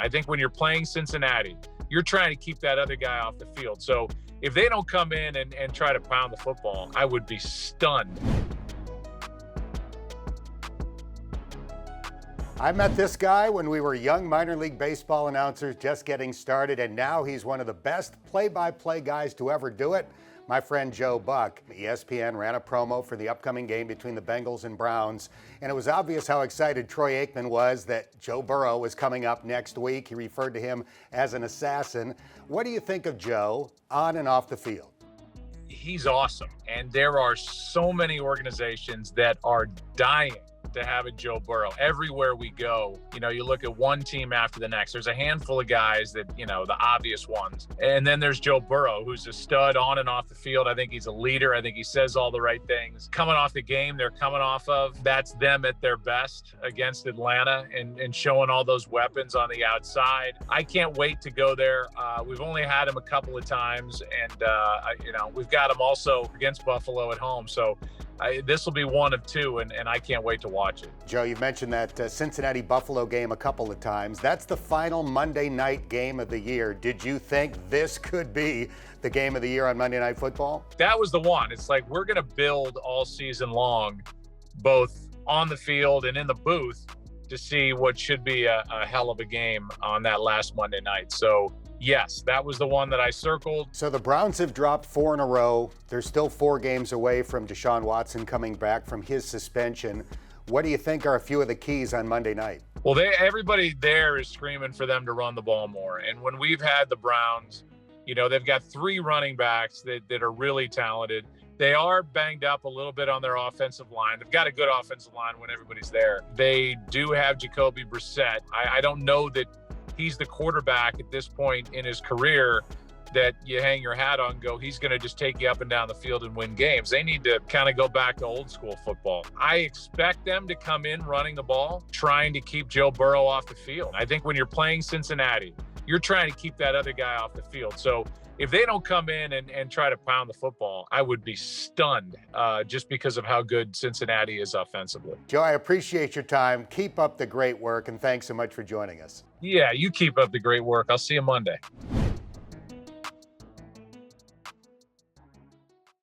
I think when you're playing Cincinnati, you're trying to keep that other guy off the field. So if they don't come in and try to pound the football, I would be stunned. I met this guy when we were young minor league baseball announcers just getting started, and now he's one of the best play-by-play guys to ever do it. My friend Joe Buck. ESPN ran a promo for the upcoming game between the Bengals and Browns, and it was obvious how excited Troy Aikman was that Joe Burrow was coming up next week. He referred to him as an assassin. What do you think of Joe on and off the field? He's awesome, and there are so many organizations that are dying to have a Joe Burrow. Everywhere we go, you look at one team after the next. There's a handful of guys that, the obvious ones. And then there's Joe Burrow, who's a stud on and off the field. I think he's a leader. I think he says all the right things. Coming off the game they're coming off of, that's them at their best against Atlanta and showing all those weapons on the outside. I can't wait to go there. We've only had him a couple of times, and, we've got him also against Buffalo at home. So this will be one of two, and I can't wait to watch it. Joe, you've mentioned that Cincinnati-Buffalo game a couple of times. That's the final Monday night game of the year. Did you think this could be the game of the year on Monday Night Football? That was the one. It's like we're going to build all season long, both on the field and in the booth, to see what should be a hell of a game on that last Monday night. So yes, that was the one that I circled. So the Browns have dropped 4 in a row. They're still 4 games away from Deshaun Watson coming back from his suspension. What do you think are a few of the keys on Monday night? Well, everybody there is screaming for them to run the ball more. And when we've had the Browns, they've got 3 running backs that are really talented. They are banged up a little bit on their offensive line. They've got a good offensive line when everybody's there. They do have Jacoby Brissett. I don't know that he's the quarterback at this point in his career that you hang your hat on and go, he's going to just take you up and down the field and win games. They need to kind of go back to old school football. I expect them to come in running the ball, trying to keep Joe Burrow off the field. I think when you're playing Cincinnati, you're trying to keep that other guy off the field. So if they don't come in and try to pound the football, I would be stunned just because of how good Cincinnati is offensively. Joe, I appreciate your time. Keep up the great work, and thanks so much for joining us. Yeah, you keep up the great work. I'll see you Monday.